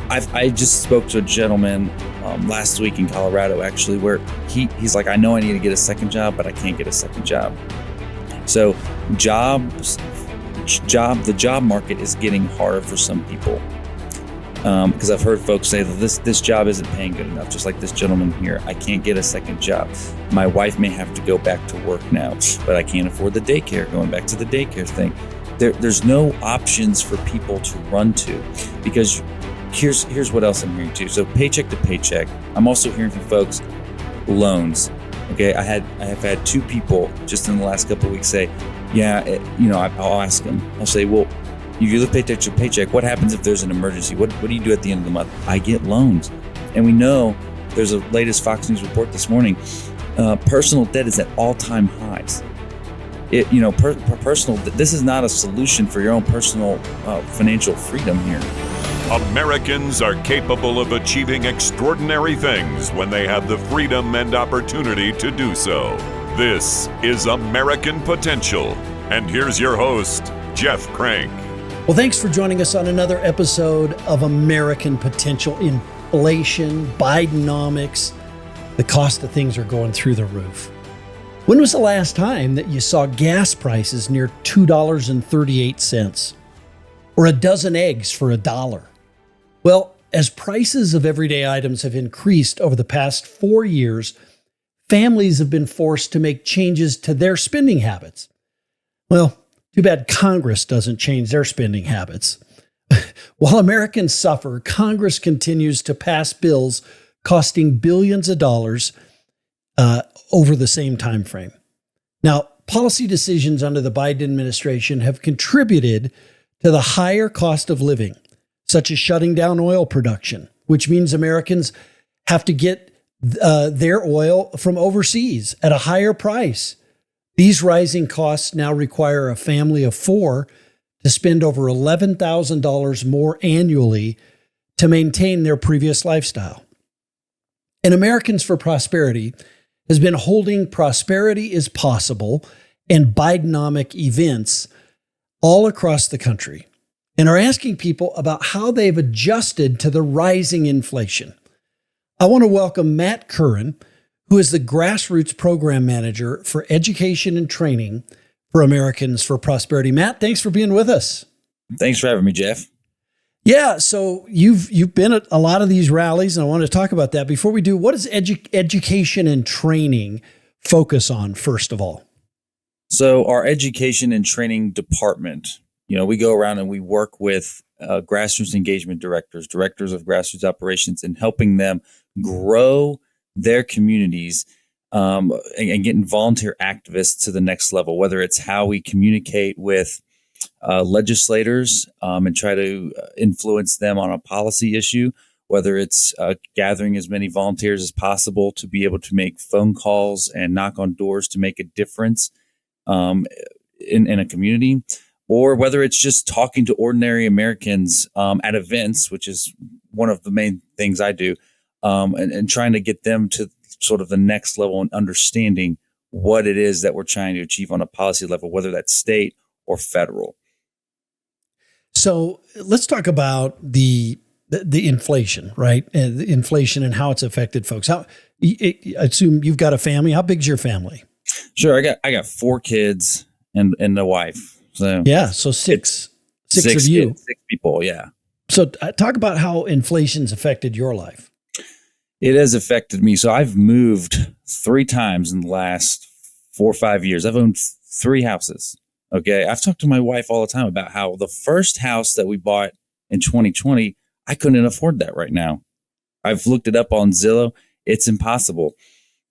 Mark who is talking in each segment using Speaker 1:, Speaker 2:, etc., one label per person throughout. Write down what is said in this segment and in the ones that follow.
Speaker 1: I just spoke to a gentleman last week in Colorado, actually, where he's like, I know I need to get a second job, but I can't get a second job. So the job market is getting harder for some people. Because I've heard folks say that this job isn't paying good enough, just like this gentleman here. I can't get a second job. My wife may have to go back to work now, but I can't afford the daycare, going back to the daycare thing. There's no options for people to run to, because here's what else I'm hearing too. So paycheck to paycheck. I'm also hearing from folks, loans. Okay, I have had two people just in the last couple of weeks say, yeah, I'll ask them. I'll say, well, you live paycheck to paycheck. What happens if there's an emergency? What do you do at the end of the month? I get loans. And we know there's a latest Fox News report this morning. Personal debt is at all-time highs. Personal. This is not a solution for your own personal financial freedom here.
Speaker 2: Americans are capable of achieving extraordinary things when they have the freedom and opportunity to do so. This is American Potential. And here's your host, Jeff Crank.
Speaker 3: Well, thanks for joining us on another episode of American Potential. Inflation, Bidenomics, the cost of things are going through the roof. When was the last time that you saw gas prices near $2.38 or a dozen eggs for $1? Well, as prices of everyday items have increased over the past 4 years, families have been forced to make changes to their spending habits. Well, too bad Congress doesn't change their spending habits. While Americans suffer, Congress continues to pass bills costing billions of dollars over the same time frame. Now, policy decisions under the Biden administration have contributed to the higher cost of living, such as shutting down oil production, which means Americans have to get their oil from overseas at a higher price. These rising costs now require a family of four to spend over $11,000 more annually to maintain their previous lifestyle. And Americans for Prosperity has been holding Prosperity is Possible and Bidenomic events all across the country and are asking people about how they've adjusted to the rising inflation. I want to welcome Matt Curran, who is the Grassroots Program Manager for Education and Training for Americans for Prosperity. Matt, thanks for being with us.
Speaker 1: Thanks for having me, Jeff.
Speaker 3: Yeah, so you've been at a lot of these rallies, and I want to talk about that. Before we do, what does education and training focus on, first of all?
Speaker 1: So our education and training department, we go around and we work with grassroots engagement directors of grassroots operations, and helping them grow their communities and getting volunteer activists to the next level, whether it's how we communicate with legislators and try to influence them on a policy issue, whether it's gathering as many volunteers as possible to be able to make phone calls and knock on doors to make a difference in a community, or whether it's just talking to ordinary Americans at events, which is one of the main things I do, and trying to get them to sort of the next level and understanding what it is that we're trying to achieve on a policy level, whether that's state or federal.
Speaker 3: So let's talk about the inflation, right? And the inflation and how it's affected folks. I assume you've got a family. How big's your family?
Speaker 1: Sure, I got 4 kids and a wife. So
Speaker 3: yeah, so six of you,
Speaker 1: 6 people. Yeah.
Speaker 3: So talk about how inflation's affected your life.
Speaker 1: It has affected me. So I've moved 3 times in the last 4 or 5 years. I've owned 3 houses. Okay. I've talked to my wife all the time about how the first house that we bought in 2020, I couldn't afford that right now. I've looked it up on Zillow. It's impossible.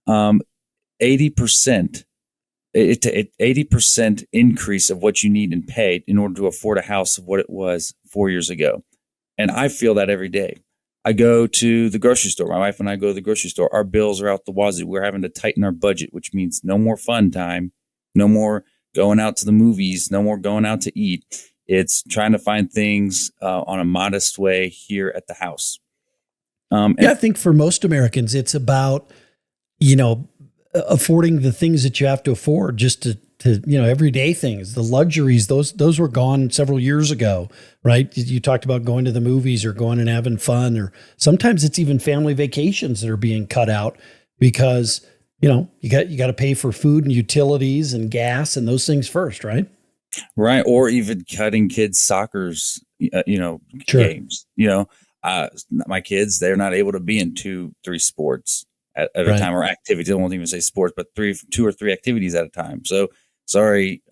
Speaker 1: 80% increase of what you need in pay in order to afford a house of what it was 4 years ago. And I feel that every day. I go to the grocery store. My wife and I go to the grocery store. Our bills are out the wazoo. We're having to tighten our budget, which means no more fun time, no more going out to the movies, no more going out to eat. It's trying to find things on a modest way here at the house.
Speaker 3: I think for most Americans, it's about, affording the things that you have to afford just to, everyday things, the luxuries, those were gone several years ago, right? You talked about going to the movies or going and having fun, or sometimes it's even family vacations that are being cut out because, you got to pay for food and utilities and gas and those things first, right?
Speaker 1: Right. Or even cutting kids' soccer's,
Speaker 3: Sure.
Speaker 1: games. My kids, they're not able to be in 2-3 sports at a
Speaker 3: Right.
Speaker 1: time, or activities. I won't even say sports, but 2 or 3 activities at a time. So sorry,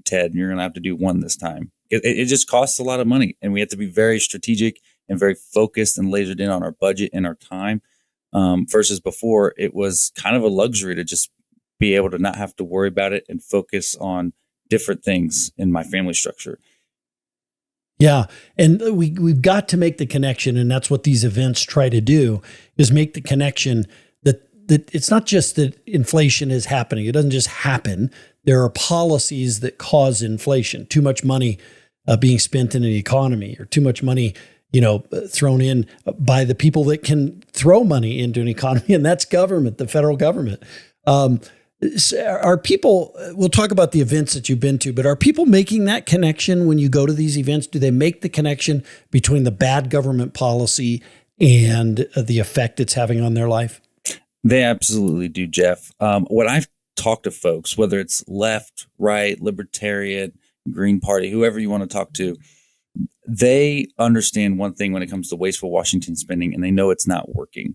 Speaker 1: Ted, you're going to have to do one this time. It just costs a lot of money, and we have to be very strategic and very focused and lasered in on our budget and our time. Versus before, it was kind of a luxury to just be able to not have to worry about it and focus on different things in my family structure.
Speaker 3: Yeah. And we've got to make the connection. And that's what these events try to do, is make the connection that it's not just that inflation is happening. It doesn't just happen. There are policies that cause inflation, too much money being spent in an economy, or too much money, thrown in by the people that can throw money into an economy. And that's government, the federal government. Are people, we'll talk about the events that you've been to, but are people making that connection when you go to these events? Do they make the connection between the bad government policy and the effect it's having on their life?
Speaker 1: They absolutely do, Jeff. When I've talked to folks, whether it's left, right, libertarian, Green Party, whoever you want to talk to, they understand one thing when it comes to wasteful Washington spending, and they know it's not working.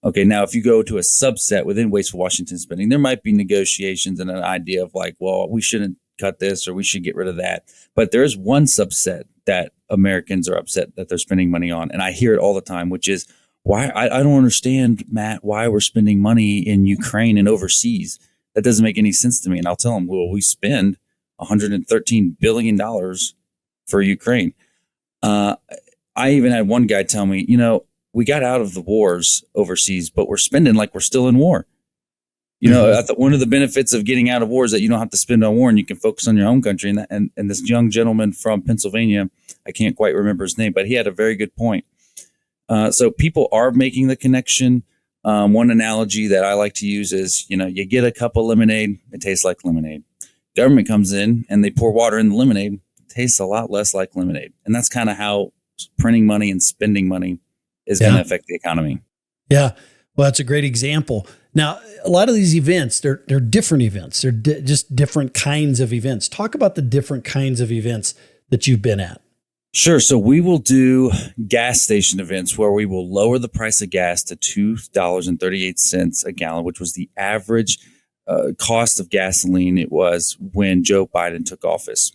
Speaker 1: Okay, now if you go to a subset within wasteful Washington spending, there might be negotiations and an idea of like, well, we shouldn't cut this or we should get rid of that. But there is one subset that Americans are upset that they're spending money on. And I hear it all the time, which is why I don't understand, Matt, why we're spending money in Ukraine and overseas. That doesn't make any sense to me. And I'll tell them, well, we spend $113 billion for Ukraine. I even had one guy tell me, we got out of the wars overseas, but we're spending like we're still in war. I thought one of the benefits of getting out of war is that you don't have to spend on war and you can focus on your home country. And this young gentleman from Pennsylvania, I can't quite remember his name, but he had a very good point. So people are making the connection. One analogy that I like to use is, you get a cup of lemonade, it tastes like lemonade. Government comes in and they pour water in the lemonade, it tastes a lot less like lemonade. And that's kind of how printing money and spending money is going to affect the economy.
Speaker 3: Yeah. Well, that's a great example. Now, a lot of these events, they're different events. They're just different kinds of events. Talk about the different kinds of events that you've been at.
Speaker 1: Sure. So we will do gas station events where we will lower the price of gas to $2.38 a gallon, which was the average cost of gasoline it was when Joe Biden took office.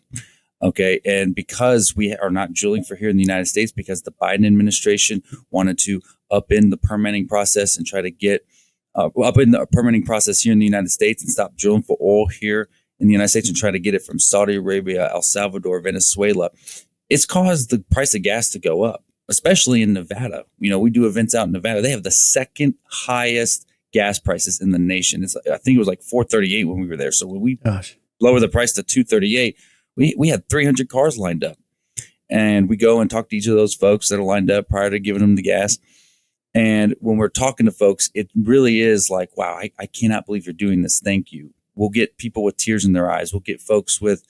Speaker 1: Okay. And because we are not drilling for here in the United States, because the Biden administration wanted to upend the permitting process and try to get upend the permitting process here in the United States and stop drilling for oil here in the United States and try to get it from Saudi Arabia, El Salvador, Venezuela, it's caused the price of gas to go up, especially in Nevada. We do events out in Nevada. They have the second highest gas prices in the nation. I think it was like $4.38 when we were there. So when we lower the price to $2.38, we had 300 cars lined up, and we go and talk to each of those folks that are lined up prior to giving them the gas. And when we're talking to folks, it really is like, wow, I cannot believe you're doing this. Thank you. We'll get people with tears in their eyes. We'll get folks with,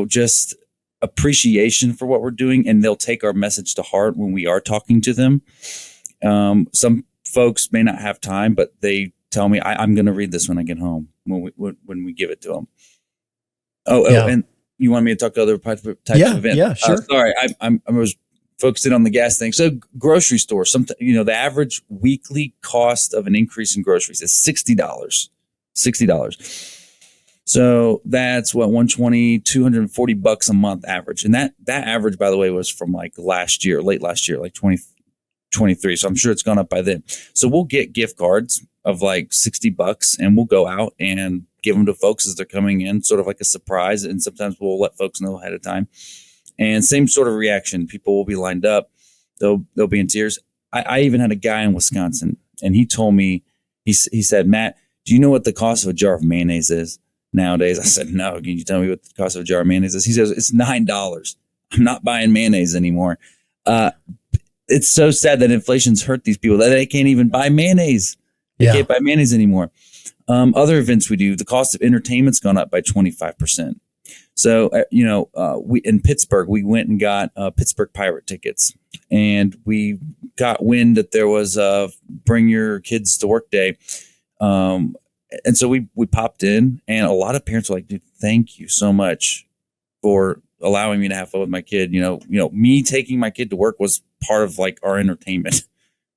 Speaker 1: just appreciation for what we're doing, and they'll take our message to heart when we are talking to them. Some folks may not have time, but they tell me, I'm going to read this when I get home when we give it to them. Oh, and you want me to talk to other types of events?
Speaker 3: Yeah, sure.
Speaker 1: Sorry, I was focusing on the gas thing. So grocery stores, the average weekly cost of an increase in groceries is $60. So that's what, $120, $240 a month average. And that average, by the way, was from like late last year, like 2023. So I'm sure it's gone up by then. So we'll get gift cards of like $60 and we'll go out and give them to folks as they're coming in, sort of like a surprise. And sometimes we'll let folks know ahead of time. And same sort of reaction. People will be lined up. They'll be in tears. I even had a guy in Wisconsin, and he told me, he said, Matt, do you know what the cost of a jar of mayonnaise is nowadays? I said, no. Can you tell me what the cost of a jar of mayonnaise is? He says, it's $9. I'm not buying mayonnaise anymore. It's so sad that inflation's hurt these people that they can't even buy mayonnaise. They can't buy mayonnaise anymore. Other events we do, the cost of entertainment's gone up by 25%. So, we in Pittsburgh, we went and got Pittsburgh Pirate tickets, and we got wind that there was a bring your kids to work day. And so we popped in, and a lot of parents were like, dude, thank you so much for allowing me to have fun with my kid. Me taking my kid to work was part of like our entertainment.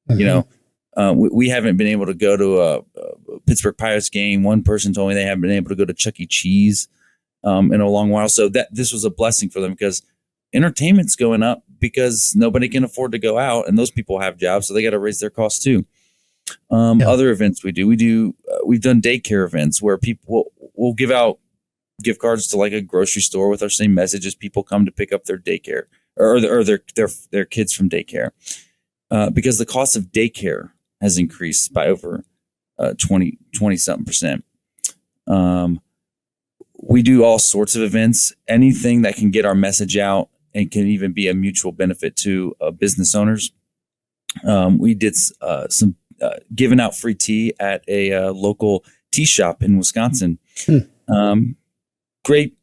Speaker 1: We haven't been able to go to a Pittsburgh Pirates game. One person told me they haven't been able to go to Chuck E. Cheese in a long while. So this was a blessing for them, because entertainment's going up because nobody can afford to go out, and those people have jobs, so they got to raise their costs too. Other events we've done daycare events where people will give out gift cards to like a grocery store with our same message as people come to pick up their daycare or their kids from daycare, because the cost of daycare has increased by over 20 something percent. We do all sorts of events, anything that can get our message out and can even be a mutual benefit to business owners. We did some giving out free tea at a local tea shop in Wisconsin. Great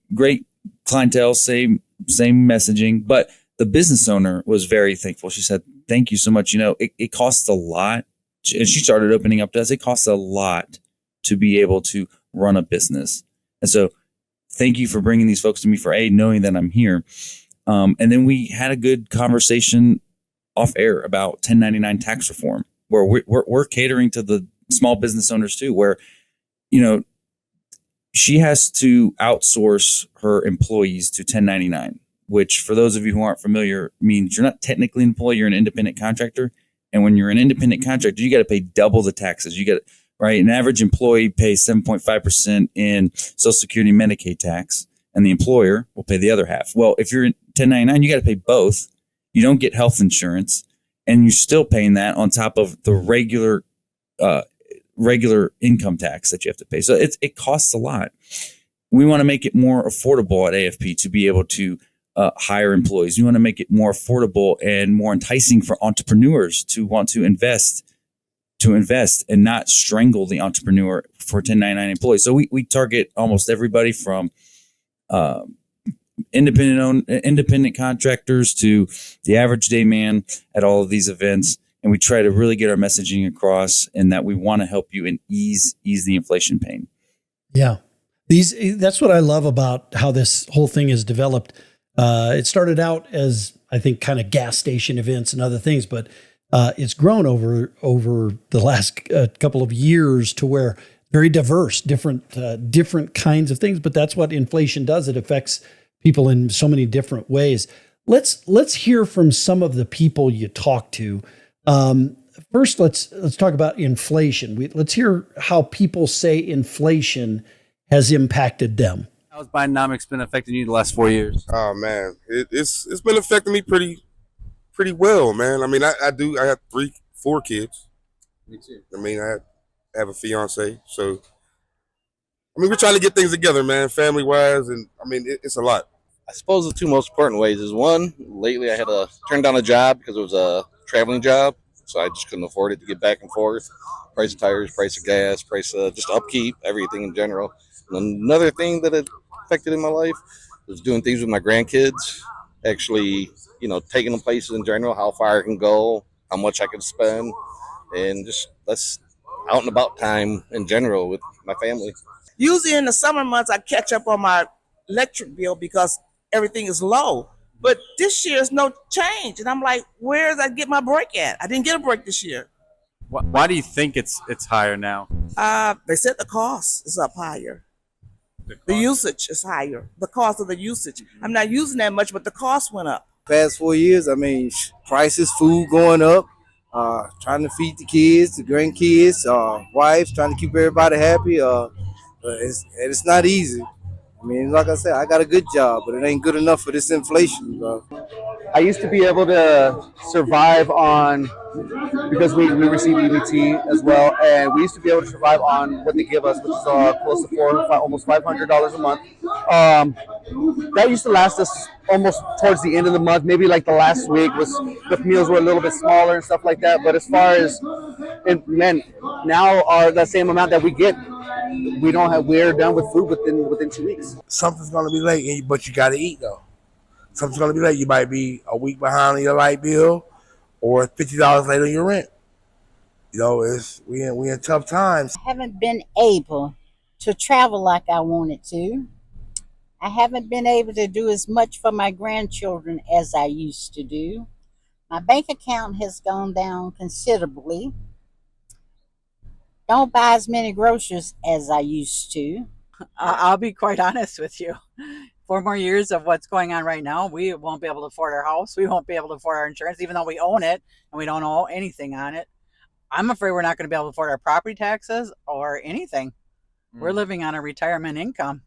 Speaker 1: clientele, same messaging, but the business owner was very thankful. She said, thank you so much. It costs a lot. And she started opening up to us. It costs a lot to be able to run a business. And so thank you for bringing these folks to me, for knowing that I'm here. And then we had a good conversation off air about 1099 tax reform, where we're catering to the small business owners too, where, she has to outsource her employees to 1099, which for those of you who aren't familiar means you're not technically an employee, you're an independent contractor. And when you're an independent contractor, you got to pay double the taxes. Right? An average employee pays 7.5% in Social Security and Medicaid tax, and the employer will pay the other half. Well, if you're in 1099, you got to pay both. You don't get health insurance, and you're still paying that on top of the regular income tax that you have to pay. So it costs a lot. We want to make it more affordable at AFP to be able to hire employees. We want to make it more affordable and more enticing for entrepreneurs to want to invest and not strangle the entrepreneur for 1099 employees. So we target almost everybody from independent contractors to the average day man at all of these events. And we try to really get our messaging across, and that we want to help you and ease the inflation pain. Yeah.
Speaker 3: That's what I love about how this whole thing is developed. It started out as, I think, kind of gas station events and other things, but it's grown over the last couple of years to where very diverse, different kinds of things. But that's what inflation does. It affects people in so many different ways. Let's hear from some of the people you talk to. First, let's talk about inflation. Let's hear how people say inflation has impacted them.
Speaker 4: How's Bidenomics been affecting you the last 4 years?
Speaker 5: Oh man, it's been affecting me pretty well, man. I mean, I have 4 kids.
Speaker 4: Me too.
Speaker 5: I mean, I have a fiance, so I mean, we're trying to get things together, man, family wise, and I mean, it's a lot.
Speaker 6: I suppose the two most important ways is, one, lately I had to turn down a job because it was a traveling job, so I just couldn't afford it to get back and forth. Price of tires, price of gas, price of just upkeep, everything in general. And another thing that it affected in my life was doing things with my grandkids, actually, taking them places in general, how far I can go, how much I can spend, and just less out and about time in general with my family.
Speaker 7: Usually in the summer months, I catch up on my electric bill because everything is low. But this year is no change. And I'm like, where did I get my break at? I didn't get a break this year.
Speaker 4: Why do you think it's higher now?
Speaker 7: They said the cost is up higher. The usage is higher. The cost of the usage. I'm not using that much, but the cost went up.
Speaker 8: Past 4 years, I mean, prices, food going up, trying to feed the kids, the grandkids, wives, trying to keep everybody happy. But it's not easy. I mean, like I said, I got a good job, but it ain't good enough for this inflation, bro.
Speaker 9: I used to be able to survive on, because we receive EBT as well, and we used to be able to survive on what they give us, which is close to almost $500 a month. That used to last us almost towards the end of the month. Maybe like the last week the meals were a little bit smaller and stuff like that. But as far as, now that same amount that we get we're done with food within 2 weeks.
Speaker 10: Something's gonna be late, but you gotta eat though. Something's gonna be late. You might be a week behind on your light bill, or $50 late on your rent. You know, we in tough times.
Speaker 11: I haven't been able to travel like I wanted to. I haven't been able to do as much for my grandchildren as I used to do. My bank account has gone down considerably. Don't buy as many groceries as I used to.
Speaker 12: I'll be quite honest with you. 4 more years of what's going on right now, we won't be able to afford our house. We won't be able to afford our insurance, even though we own it and we don't owe anything on it. I'm afraid we're not going to be able to afford our property taxes or anything. We're living on a retirement income.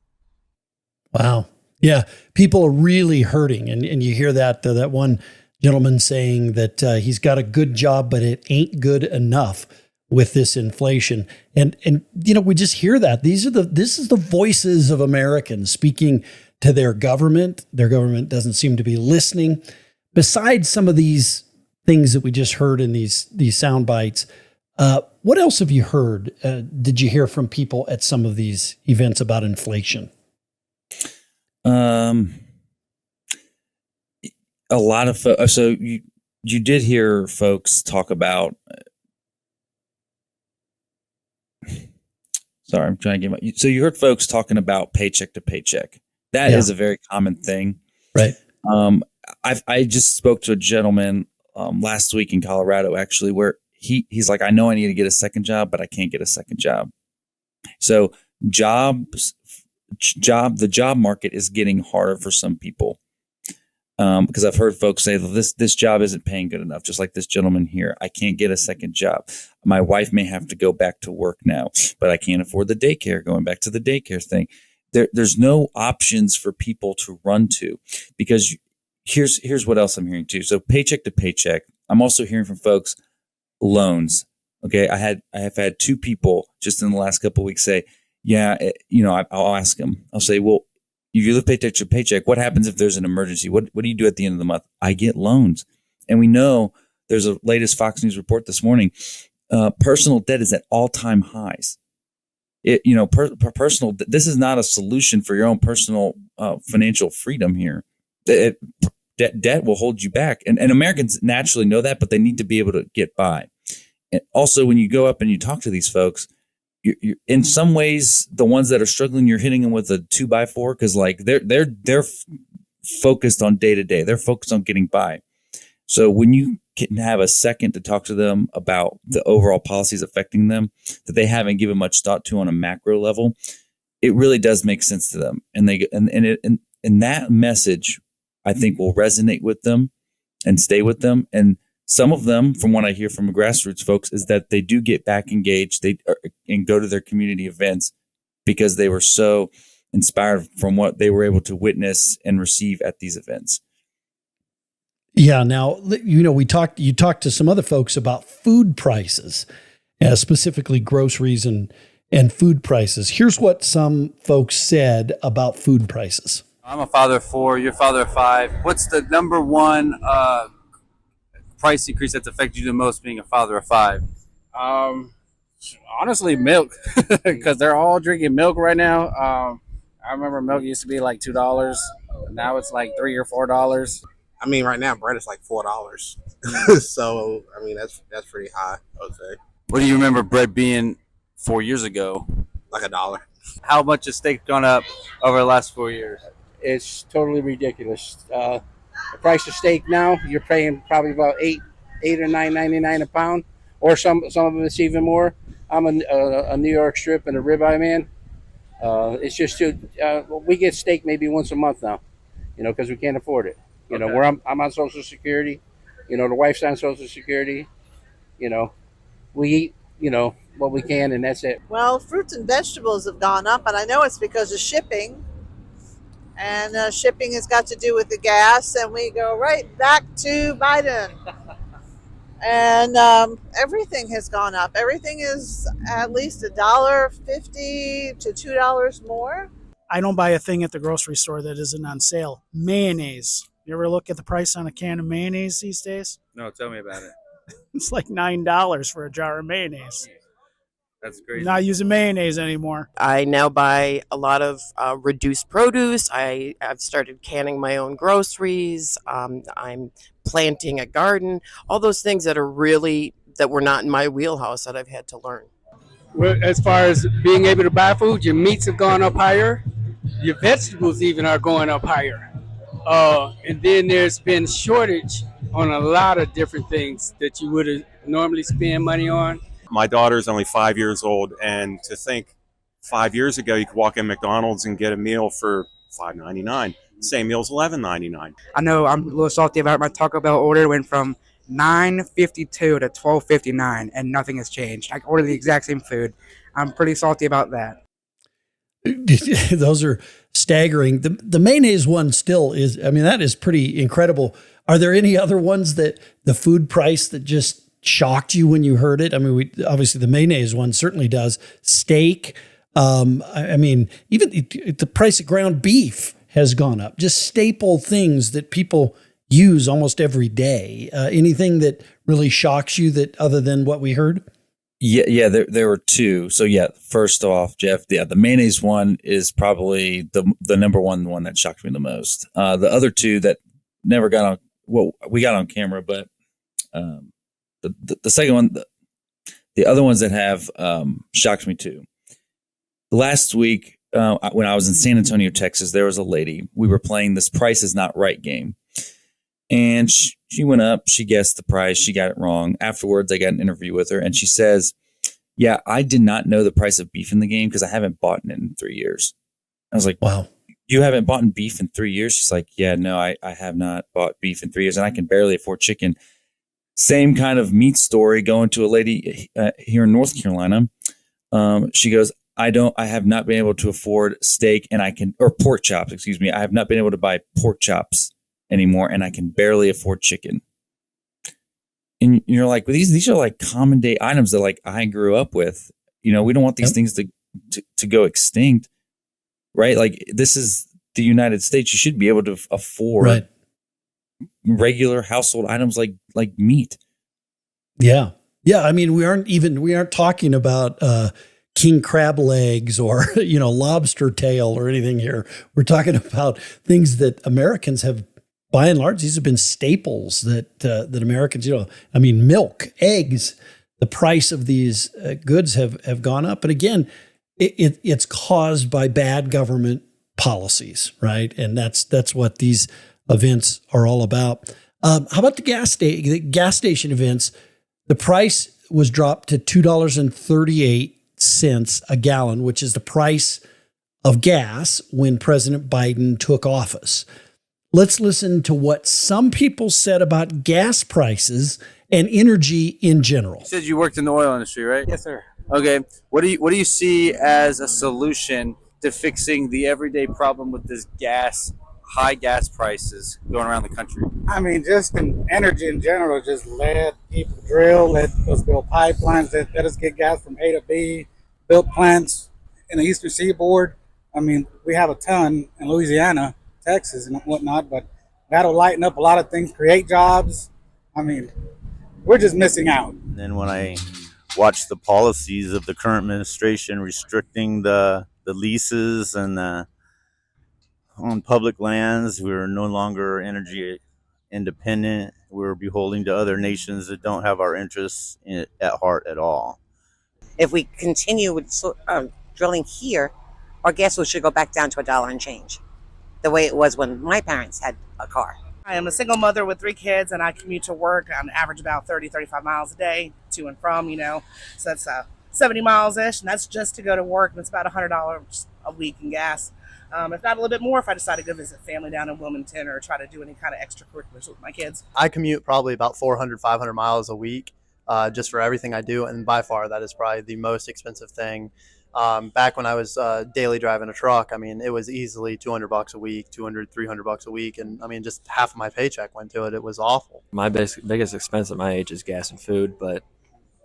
Speaker 3: Wow. Yeah. People are really hurting. And you hear that one gentleman saying that he's got a good job, but it ain't good enough with this inflation. And we just hear that. This is the voices of Americans speaking to their government. Their government doesn't seem to be listening. Besides some of these things that we just heard in these sound bites, what else have you heard? Did you hear from people at some of these events about inflation?
Speaker 1: A lot of so you did hear folks talk about. Sorry, I'm trying to get so you heard folks talking about paycheck to paycheck. That is a very common thing,
Speaker 3: right?
Speaker 1: I just spoke to a gentleman last week in Colorado, actually, where he's like, I know I need to get a second job, but I can't get a second job. So the job market is getting harder for some people. Because I've heard folks say this job isn't paying good enough. Just like this gentleman here, I can't get a second job. My wife may have to go back to work now, but I can't afford the daycare. Going back to the daycare thing, there's no options for people to run to. Because here's what else I'm hearing too. So paycheck to paycheck. I'm also hearing from folks loans. Okay, I have had two people just in the last couple of weeks say, yeah, I'll ask them. I'll say, well, if you live paycheck to paycheck, what happens if there's an emergency? What do you do at the end of the month? I get loans. And we know there's a latest Fox News report this morning. Personal debt is at all-time highs. Personal. This is not a solution for your own personal financial freedom here. Debt will hold you back. And Americans naturally know that, but they need to be able to get by. And also, when you go up and you talk to these folks, you're in some ways, the ones that are struggling, you're hitting them with a 2x4 because like they're focused on day to day. They're focused on getting by. So when you can have a second to talk to them about the overall policies affecting them that they haven't given much thought to on a macro level, it really does make sense to them. And that message, I think, will resonate with them and stay with them. And some of them, from what I hear from grassroots folks, is that they do get back engaged and go to their community events because they were so inspired from what they were able to witness and receive at these events.
Speaker 3: Yeah. Now, you talked to some other folks about food prices, specifically groceries and food prices. Here's what some folks said about food prices.
Speaker 4: I'm a father of 4. You're a father of 5. What's the number one price increase that's affected you the most being a father of 5?
Speaker 13: Honestly, milk, because they're all drinking milk right now. I remember milk used to be like $2. Now it's like $3 or $4.
Speaker 10: I mean, right now bread is like $4. So I mean that's pretty high, I would say.
Speaker 4: What do you remember bread being 4 years ago?
Speaker 10: Like $1.
Speaker 4: How much has steak gone up over the last 4 years?
Speaker 13: It's totally ridiculous. The price of steak now, you're paying probably about $8 or $9.99 a pound, or some of them it's even more. I'm a New York strip and a ribeye man. It's just we get steak maybe once a month now, because we can't afford it. Where I'm on Social Security, the wife's on Social Security. We eat, what we can, and that's it.
Speaker 14: Well, fruits and vegetables have gone up, and I know it's because of shipping. And shipping has got to do with the gas, and we go right back to Biden. And everything has gone up. Everything is at least $1.50 to $2 more.
Speaker 15: I don't buy a thing at the grocery store that isn't on sale. Mayonnaise. You ever look at the price on a can of mayonnaise these days?
Speaker 4: No, tell me about it.
Speaker 15: It's like $9 for a jar of mayonnaise.
Speaker 4: That's crazy.
Speaker 15: Not using mayonnaise anymore.
Speaker 16: I now buy a lot of reduced produce. I've started canning my own groceries. I'm planting a garden. All those things that were not in my wheelhouse that I've had to learn.
Speaker 17: Well, as far as being able to buy food, your meats have gone up higher. Your vegetables even are going up higher. And then there's been shortage on a lot of different things that you would have normally spend money on.
Speaker 18: My daughter's only 5 years old, and to think 5 years ago you could walk in McDonald's and get a meal for $5.99. Same meal's $11.99.
Speaker 19: I know I'm a little salty about my Taco Bell order. It went from $9.52 to $12.59, and nothing has changed. I ordered the exact same food. I'm pretty salty about that.
Speaker 3: Those are staggering. The mayonnaise one still is, I mean, that is pretty incredible. Are there any other ones that the food price that just shocked you when you heard it? I mean, obviously the mayonnaise one certainly does. Steak. I mean, even the price of ground beef has gone up. Just staple things that people use almost every day. Anything that really shocks you that other than what we heard?
Speaker 1: Yeah, there were two. So yeah, first off, Jeff, the mayonnaise one is probably the number one that shocked me the most. The other two that never got on, well, we got on camera, but the second one, the other ones that have shocked me too. Last week, when I was in San Antonio, Texas, there was a lady. We were playing this Price is Not Right game. And she went up, she guessed the price, she got it wrong. Afterwards, I got an interview with her, and she says, yeah, I did not know the price of beef in the game because I haven't bought it in 3 years. I was like,
Speaker 3: wow,
Speaker 1: you haven't bought beef in 3 years? She's like, yeah, no, I have not bought beef in 3 years, and I can barely afford chicken. Same kind of meat story going to a lady here in North Carolina. She goes, I have not been able to afford steak or pork chops, excuse me. I have not been able to buy pork chops anymore, and I can barely afford chicken. And you're like, well, these are like common day items that like I grew up with. You know, we don't want these things to go extinct, right? Like, this is the United States. You should be able to afford regular household items like meat.
Speaker 3: Yeah. I mean, we aren't talking about king crab legs or, lobster tail or anything here. We're talking about things that Americans have, by and large, these have been staples that Americans, milk, eggs, the price of these goods have gone up. But again, it's caused by bad government policies, right? And that's what these events are all about. How about the gas station events? The price was dropped to $2.38 a gallon, which is the price of gas when President Biden took office. Let's listen to what some people said about gas prices and energy in general.
Speaker 4: You said you worked in the oil industry, right?
Speaker 19: Yes, sir.
Speaker 4: Okay. What do you see as a solution to fixing the everyday problem with this high gas prices going around the country?
Speaker 20: I mean, just in energy in general, just let people drill, let us build pipelines, let us get gas from A to B, build plants in the Eastern Seaboard. I mean, we have a ton in Louisiana, Texas, and whatnot, but that'll lighten up a lot of things, create jobs. I mean, we're just missing out.
Speaker 21: And then when I watch the policies of the current administration restricting the leases and on public lands, we're no longer energy independent. We're beholden to other nations that don't have our interests at heart at all.
Speaker 22: If we continue with drilling here, our gas should go back down to $1 and change, the way it was when my parents had a car.
Speaker 7: I am a single mother with 3 kids, and I commute to work on average about 35 miles a day to and from, so that's 70 miles-ish, and that's just to go to work, and it's about $100 a week in gas. If not a little bit more if I decide to go visit family down in Wilmington or try to do any kind of extracurriculars with my kids.
Speaker 9: I commute probably about 400, 500 miles a week just for everything I do. And by far, that is probably the most expensive thing. Back when I was daily driving a truck, I mean, it was easily $200 a week, $300 a week. And I mean, just half of my paycheck went to it. It was awful.
Speaker 23: My biggest expense at my age is gas and food. But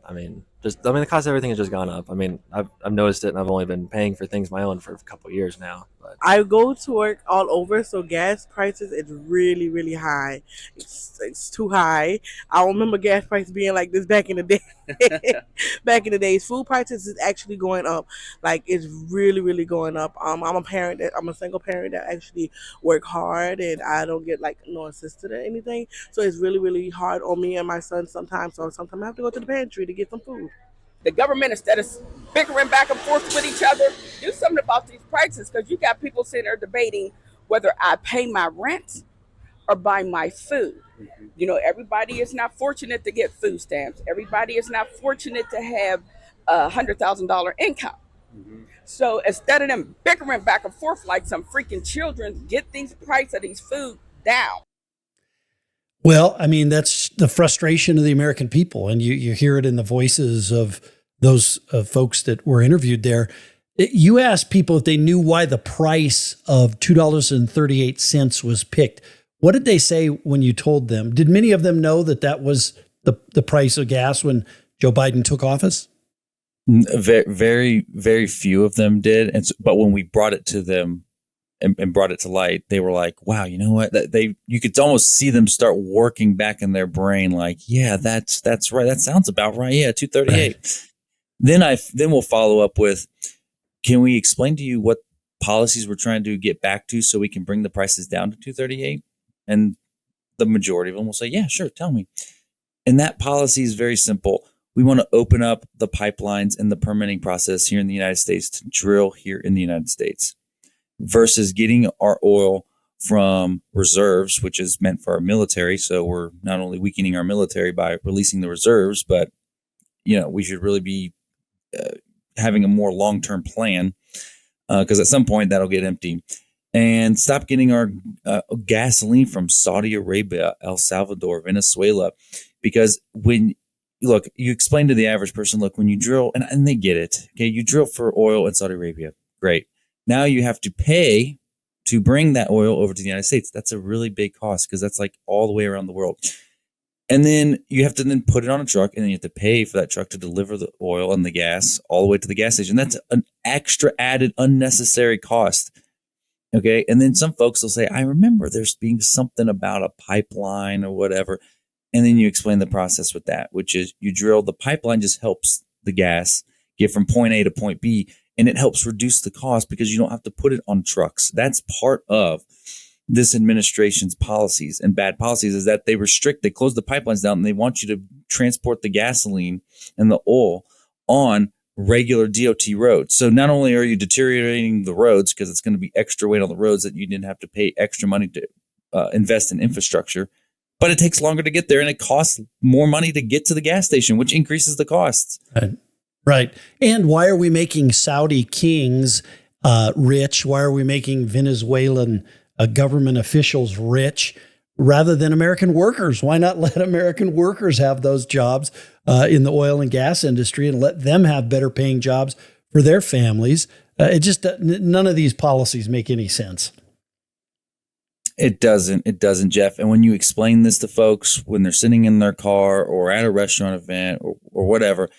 Speaker 23: I mean,
Speaker 2: the cost of everything has just gone up. I mean, I've noticed it, and I've only been paying for things my own for a couple of years now. But
Speaker 5: I go to work all over, so gas prices is really, really high. It's too high. I remember gas prices being like this back in the day. Back in the days, food prices is actually going up. Like it's really, really going up. I'm a single parent that actually work hard, and I don't get like no assistance or anything. So it's really, really hard on me and my son sometimes. So sometimes I have to go to the pantry to get some food.
Speaker 23: The government, instead of bickering back and forth with each other, do something about these prices, because you got people sitting there debating whether I pay my rent or buy my food. You know, everybody is not fortunate to get food stamps. Everybody is not fortunate to have $100,000 income. So instead of them bickering back and forth like some freaking children, get these price of these food down.
Speaker 3: Well, I mean, that's the frustration of the American people. And you hear it in the voices of those folks that were interviewed there. You asked people if they knew why the price of $2.38 was picked. What did they say when you told them? Did many of them know that that was the price of gas when Joe Biden took office?
Speaker 1: Very, very few of them did. But when we brought it to them, and brought it to light, they were like, wow, you know what? You could almost see them start working back in their brain like, yeah, that's right. That sounds about right. Yeah, 238. Right. Then we'll follow up with, can we explain to you what policies we're trying to get back to so we can bring the prices down to 238? And the majority of them will say, yeah, sure, tell me. And that policy is very simple. We want to open up the pipelines and the permitting process here in the United States to drill here in the United States, versus getting our oil from reserves, which is meant for our military. So we're not only weakening our military by releasing the reserves, but we should really be having a more long-term plan, because at some point that'll get empty. And stop getting our gasoline from Saudi Arabia, El Salvador, Venezuela, because when you explain to the average person, look, when you drill, and they get it, okay, you drill for oil in Saudi Arabia, great. Now you have to pay to bring that oil over to the United States. That's a really big cost, because that's like all the way around the world. And then you have to then put it on a truck, and then you have to pay for that truck to deliver the oil and the gas all the way to the gas station. That's an extra added unnecessary cost. Okay. And then some folks will say, I remember there's being something about a pipeline or whatever. And then you explain the process with that, which is you drill the pipeline, just helps the gas get from point A to point B. And it helps reduce the cost because you don't have to put it on trucks. That's part of this administration's policies and bad policies, is that they close the pipelines down, and they want you to transport the gasoline and the oil on regular DOT roads. So not only are you deteriorating the roads, because it's going to be extra weight on the roads that you didn't have to pay extra money to invest in infrastructure, but it takes longer to get there, and it costs more money to get to the gas station, which increases the costs.
Speaker 3: Right. And why are we making Saudi kings rich? Why are we making Venezuelan government officials rich rather than American workers? Why not let American workers have those jobs in the oil and gas industry and let them have better paying jobs for their families? None of these policies make any sense.
Speaker 1: It doesn't, Jeff. And when you explain this to folks, when they're sitting in their car or at a restaurant event or whatever,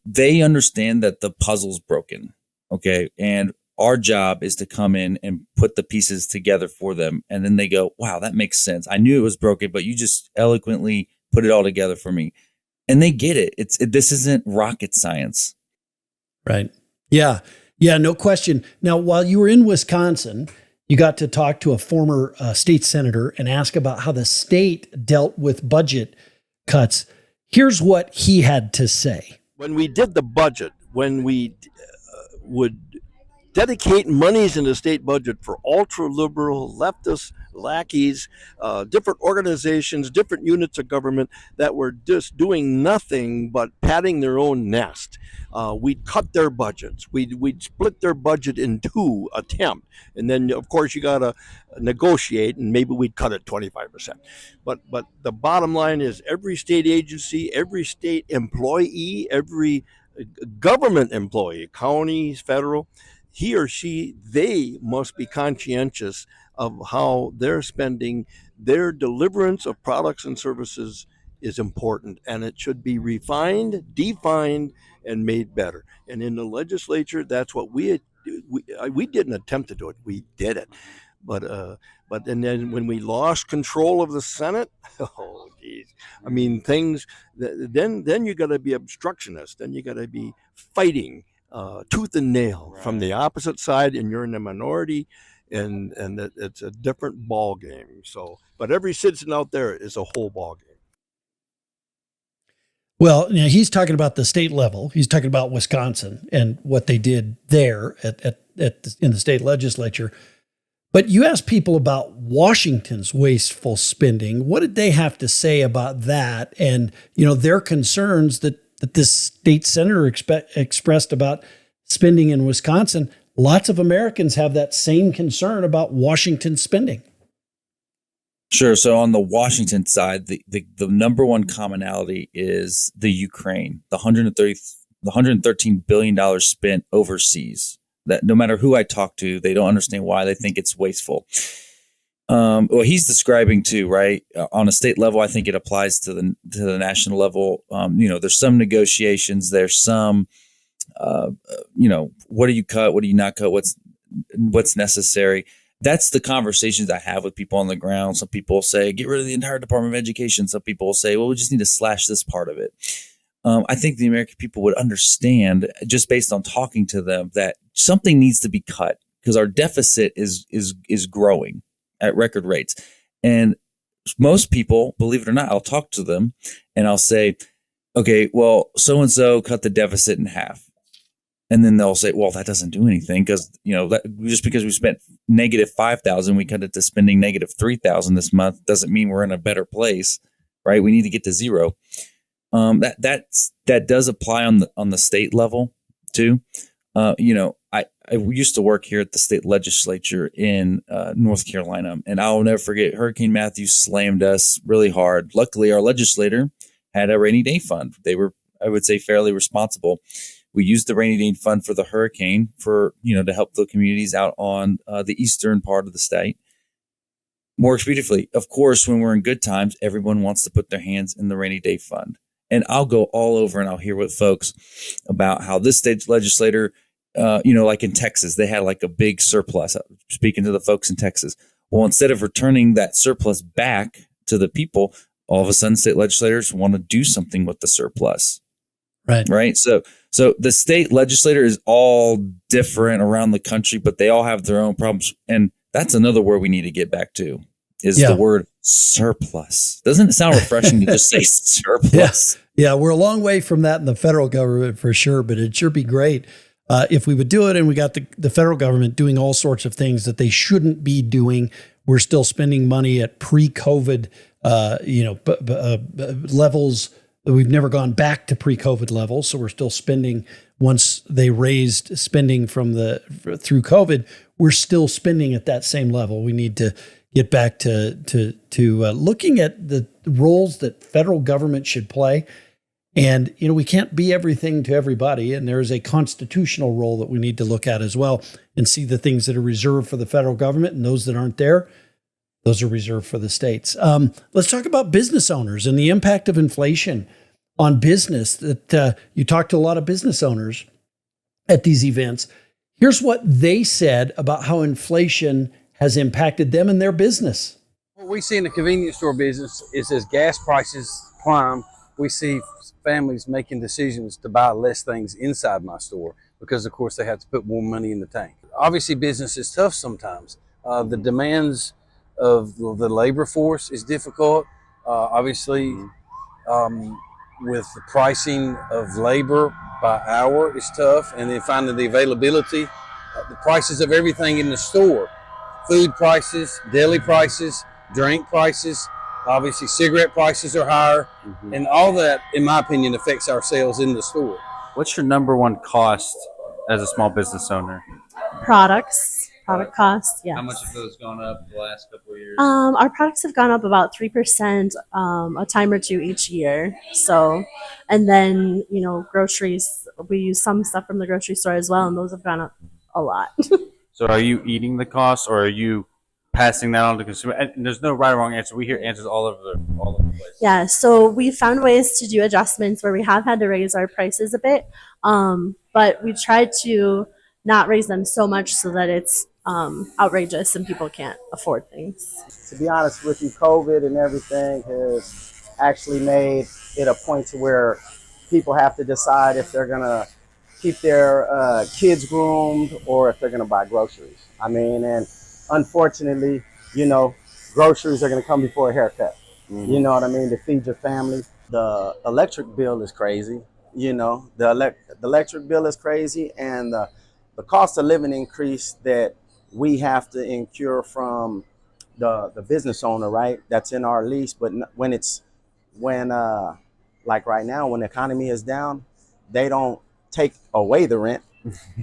Speaker 1: they understand that the puzzle's broken. Okay. And our job is to come in and put the pieces together for them. And then they go, wow, that makes sense. I knew it was broken, but you just eloquently put it all together for me. And they get it. This isn't rocket science.
Speaker 3: Right. Yeah. Yeah, no question. Now, while you were in Wisconsin, you got to talk to a former state senator and ask about how the state dealt with budget cuts. Here's what he had to say.
Speaker 24: When we did the budget, when we would dedicate monies in the state budget for ultra-liberal, leftist lackeys, different organizations, different units of government that were just doing nothing but padding their own nest. We'd cut their budgets. We'd split their budget in two attempt. And then, of course, you got to negotiate, and maybe we'd cut it 25%. But the bottom line is every state agency, every state employee, every government employee, counties, federal, he or she, they must be conscientious of how they're spending their deliverance of products and services is important, and it should be refined, defined, and made better. And in the legislature, that's what we didn't attempt to do it. We did it, but and then when we lost control of the Senate, oh geez, I mean things. Then you got to be obstructionist. Then you got to be fighting tooth and nail from the opposite side, and you're in the minority, and it's a different ball game. So, but every citizen out there is a whole ball game.
Speaker 3: Well, you know, he's talking about the state level. He's talking about Wisconsin and what they did there in the state legislature. But you asked people about Washington's wasteful spending. What did they have to say about that? And, you know, their concerns that this state senator expressed about spending in Wisconsin. Lots of Americans have that same concern about Washington spending.
Speaker 1: Sure. So on the Washington side, the number one commonality is the Ukraine, the $113 billion spent overseas. That no matter who I talk to, they don't understand why. They think it's wasteful. Well, he's describing too, right? On a state level, I think it applies to the national level. You know, there's some negotiations. There's some, you know, what do you cut? What do you not cut? What's necessary? That's the conversations I have with people on the ground. Some people say, get rid of the entire Department of Education. Some people say, well, we just need to slash this part of it. I think the American people would understand, just based on talking to them, that something needs to be cut because our deficit is growing at record rates. And most people, believe it or not, I'll talk to them and I'll say, okay, well, so-and-so cut the deficit in half. And then they'll say, well, that doesn't do anything because, you know, just because we spent negative 5,000, we cut it to spending negative 3,000 this month doesn't mean we're in a better place, right? We need to get to zero. That does apply on the state level too. You know, I used to work here at the state legislature in North Carolina, and I'll never forget Hurricane Matthew slammed us really hard. Luckily, our legislator had a rainy day fund. They were, I would say, fairly responsible. We used the rainy day fund for the hurricane for, you know, to help the communities out on the eastern part of the state more expediently. Of course, when we're in good times, everyone wants to put their hands in the rainy day fund. And I'll go all over and I'll hear with folks about how this state legislator, you know, like in Texas, they had like a big surplus. Speaking to the folks in Texas, well, instead of returning that surplus back to the people, all of a sudden state legislators want to do something with the surplus. Right. So the state legislator is all different around the country, but they all have their own problems. And that's another word we need to get back to is the word surplus. Doesn't it sound refreshing to just say surplus?
Speaker 3: Yeah, we're a long way from that in the federal government for sure, but it'd sure be great if we would do it and we got the federal government doing all sorts of things that they shouldn't be doing. We're still spending money at pre-COVID, levels. We've never gone back to pre-COVID levels, so we're still spending. Once they raised spending through COVID, we're still spending at that same level. We need to get back to looking at the roles that federal government should play. And, you know, we can't be everything to everybody. And there is a constitutional role that we need to look at as well and see the things that are reserved for the federal government and those that aren't there. Those are reserved for the states. Let's talk about business owners and the impact of inflation on business. That you talk to a lot of business owners at these events. Here's what they said about how inflation has impacted them and their business.
Speaker 6: What we see in the convenience store business is as gas prices climb, we see families making decisions to buy less things inside my store because, of course, they have to put more money in the tank. Obviously, business is tough sometimes. The demands of the labor force is difficult. Obviously, with the pricing of labor by hour is tough, and then finding the availability, the prices of everything in the store, food prices, deli prices, drink prices, obviously cigarette prices are higher, and all that, in my opinion, affects our sales in the store.
Speaker 4: What's your number one cost as a small business owner?
Speaker 8: Product costs, yes.
Speaker 4: How much have those gone up the last couple of years?
Speaker 8: Our products have gone up about 3%, a time or two each year. So, and then, you know, groceries, we use some stuff from the grocery store as well, and those have gone up a lot.
Speaker 4: So are you eating the cost, or are you passing that on to consumer. And there's no right or wrong answer. We hear answers all over the place.
Speaker 8: Yeah, so we found ways to do adjustments where we have had to raise our prices a bit, but we tried to not raise them so much so that it's outrageous and people can't afford things.
Speaker 10: To be honest with you, COVID and everything has actually made it a point to where people have to decide if they're gonna keep their kids groomed or if they're gonna buy groceries. I mean, and unfortunately, you know, groceries are gonna come before a haircut. You know what I mean? To feed your family. The electric bill is crazy. You know, the electric bill is crazy, and the cost of living increase that we have to incur from the business owner, right? That's in our lease. But when like right now, when the economy is down, they don't take away the rent.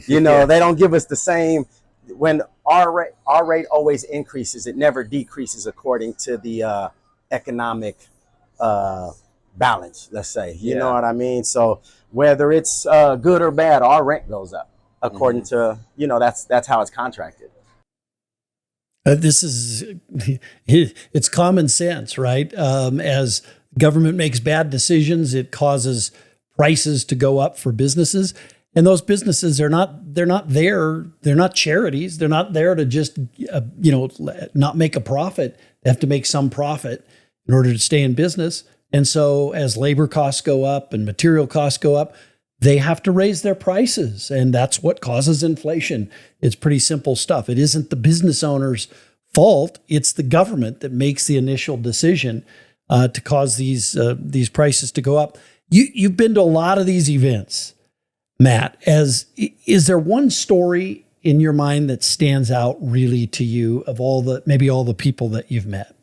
Speaker 10: You know, they don't give us the same. When our rate always increases, it never decreases according to the economic balance, let's say. You know what I mean? So whether it's good or bad, our rent goes up according to, you know, that's how it's contracted.
Speaker 3: This is, it's common sense, right? As government makes bad decisions, it causes prices to go up for businesses. And those businesses they're not charities. They're not there to just, not make a profit. They have to make some profit in order to stay in business. And so as labor costs go up and material costs go up, they have to raise their prices. And that's what causes inflation. It's pretty simple stuff. It isn't the business owner's fault. It's the government that makes the initial decision to cause these prices to go up. You've been to a lot of these events, Matt. Is there one story in your mind that stands out really to you of all the people that you've met?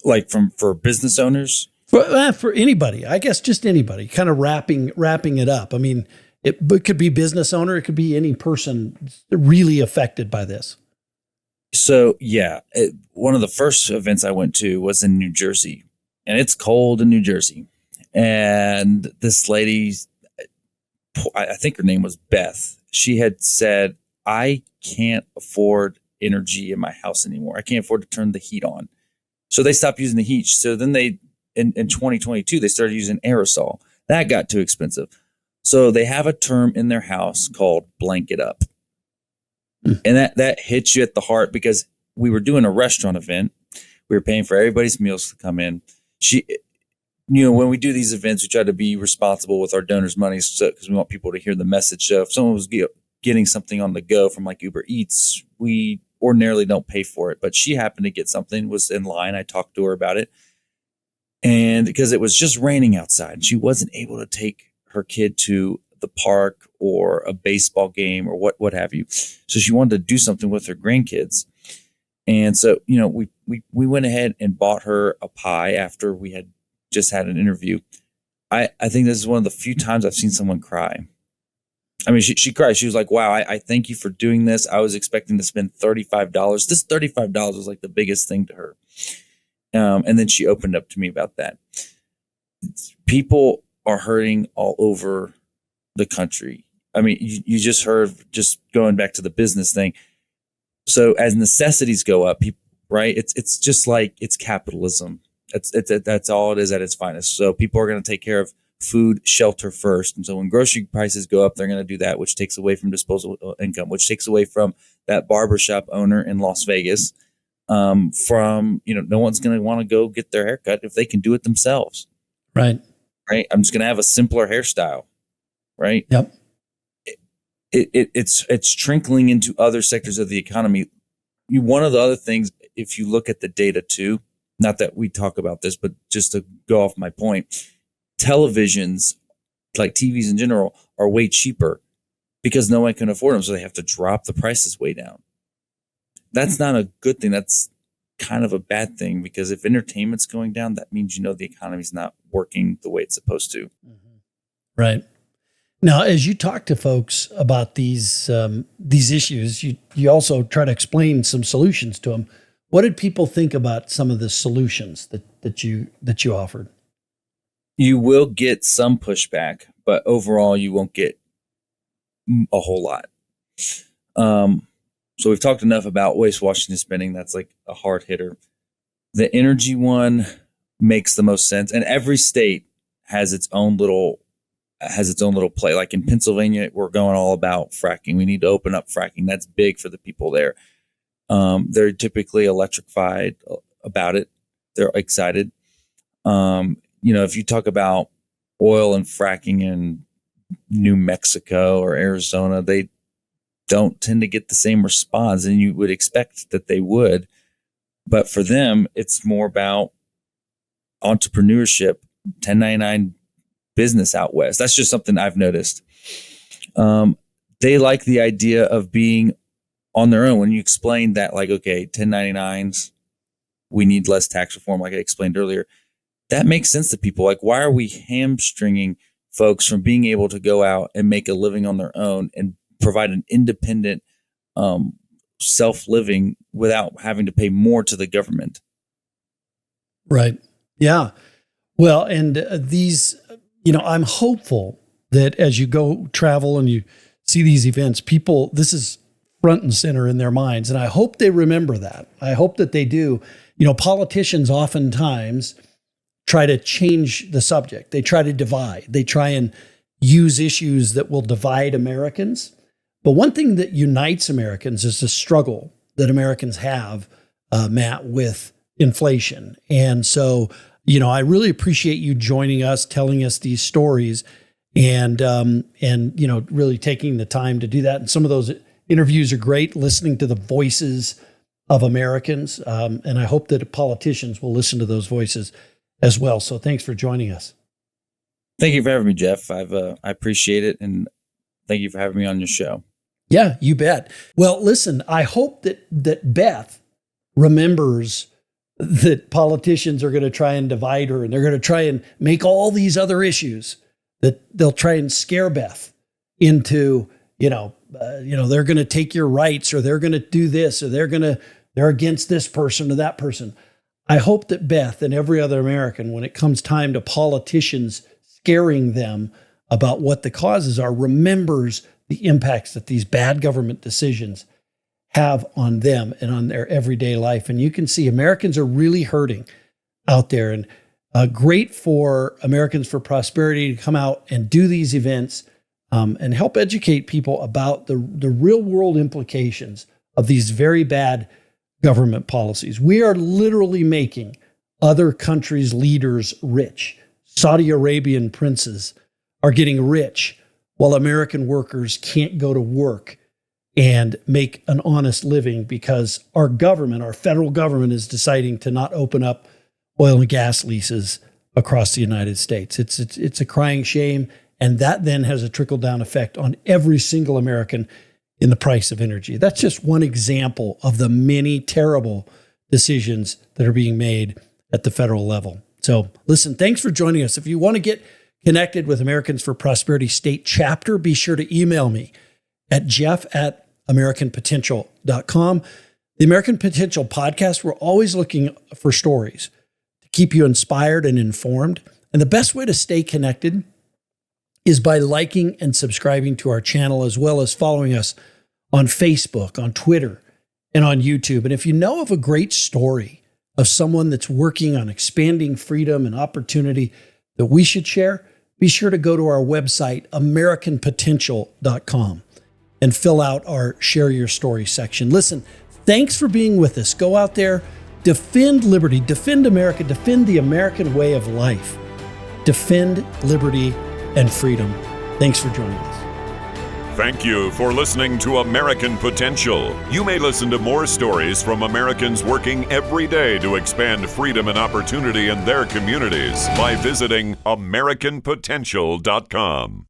Speaker 1: Like for business owners?
Speaker 3: For anybody, I guess, just anybody, kind of wrapping it up. I mean, it could be business owner. It could be any person really affected by this.
Speaker 1: So, yeah, one of the first events I went to was in New Jersey, and it's cold in New Jersey. And this lady, I think her name was Beth, she had said, I can't afford energy in my house anymore. I can't afford to turn the heat on. So they stopped using the heat. So then in 2022, they started using aerosol. That got too expensive. So they have a term in their house called blanket up. And that hits you at the heart because we were doing a restaurant event. We were paying for everybody's meals to come in. When we do these events, we try to be responsible with our donors' money because we want people to hear the message. So if someone was getting something on the go from like Uber Eats, we ordinarily don't pay for it. But she happened to get something, was in line. I talked to her about it. And because it was just raining outside, she wasn't able to take her kid to the park or a baseball game or what have you. So she wanted to do something with her grandkids. And so, we went ahead and bought her a pie after we had just had an interview. I think this is one of the few times I've seen someone cry. I mean, she cried. She was like, wow, I thank you for doing this. I was expecting to spend $35. This $35 was like the biggest thing to her. And then she opened up to me about that. People are hurting all over the country. I mean, you just heard, just going back to the business thing. So as necessities go up, people, right? It's just like it's capitalism. That's all it is at its finest. So people are going to take care of food, shelter first. And so when grocery prices go up, they're going to do that, which takes away from disposable income, which takes away from that barbershop owner in Las Vegas. No one's going to want to go get their haircut if they can do it themselves.
Speaker 3: Right.
Speaker 1: I'm just going to have a simpler hairstyle. Right.
Speaker 3: Yep.
Speaker 1: It's trickling into other sectors of the economy. One of the other things, if you look at the data too, not that we talk about this, but just to go off my point, televisions, like TVs in general, are way cheaper because no one can afford them. So they have to drop the prices way down. That's not a good thing. That's kind of a bad thing because if entertainment's going down, that means, the economy's not working the way it's supposed to.
Speaker 3: Right. Now, as you talk to folks about these issues, you also try to explain some solutions to them. What did people think about some of the solutions that you offered?
Speaker 1: You will get some pushback, but overall, you won't get a whole lot. So we've talked enough about waste, washing, and spending. That's like a hard hitter. The energy one makes the most sense. And every state has its own little play. Like in Pennsylvania, we're going all about fracking. We need to open up fracking. That's big for the people there. They're typically electrified about it. They're excited. If you talk about oil and fracking in New Mexico or Arizona, they don't tend to get the same response, and you would expect that they would. But for them, it's more about entrepreneurship, 1099 business out west. That's just something I've noticed. They like the idea of being on their own. When you explain that, like, okay, 1099s, we need less tax reform, like I explained earlier, that makes sense to people. Like, why are we hamstringing folks from being able to go out and make a living on their own and provide an independent self-living without having to pay more to the government?
Speaker 3: Right. Yeah. Well, and these, I'm hopeful that as you go travel and you see these events, people, this is front and center in their minds. And I hope they remember that. I hope that they do. Politicians oftentimes try to change the subject. They try to divide. They try and use issues that will divide Americans. But one thing that unites Americans is the struggle that Americans have, Matt, with inflation. And so, I really appreciate you joining us, telling us these stories, and really taking the time to do that. And some of those interviews are great, listening to the voices of Americans. And I hope that politicians will listen to those voices as well. So thanks for joining us.
Speaker 1: Thank you for having me, Jeff. I appreciate it. And thank you for having me on your show.
Speaker 3: Yeah, you bet. Well, listen, I hope that Beth remembers that politicians are going to try and divide her, and they're going to try and make all these other issues that they'll try and scare Beth into, they're going to take your rights, or they're going to do this, or they're against this person or that person. I hope that Beth and every other American, when it comes time to politicians scaring them about what the causes are, remembers the impacts that these bad government decisions have on them and on their everyday life. And you can see Americans are really hurting out there, and great for Americans for Prosperity to come out and do these events and help educate people about the real world implications of these very bad government policies. We are literally making other countries' leaders rich. Saudi Arabian princes are getting rich while American workers can't go to work and make an honest living because our government, our federal government, is deciding to not open up oil and gas leases across the United States. It's a crying shame, and that then has a trickle-down effect on every single American in the price of energy. That's just one example of the many terrible decisions that are being made at the federal level. So listen, thanks for joining us. If you want to get connected with Americans for Prosperity State Chapter, be sure to email me at jeff@americanpotential.com. The American Potential Podcast, we're always looking for stories to keep you inspired and informed. And the best way to stay connected is by liking and subscribing to our channel, as well as following us on Facebook, on Twitter, and on YouTube. And if you know of a great story of someone that's working on expanding freedom and opportunity that we should share, be sure to go to our website, americanpotential.com, and fill out our Share Your Story section. Listen, thanks for being with us. Go out there, defend liberty, defend America, defend the American way of life, defend liberty and freedom. Thanks for joining us.
Speaker 11: Thank you for listening to American Potential. You may listen to more stories from Americans working every day to expand freedom and opportunity in their communities by visiting AmericanPotential.com.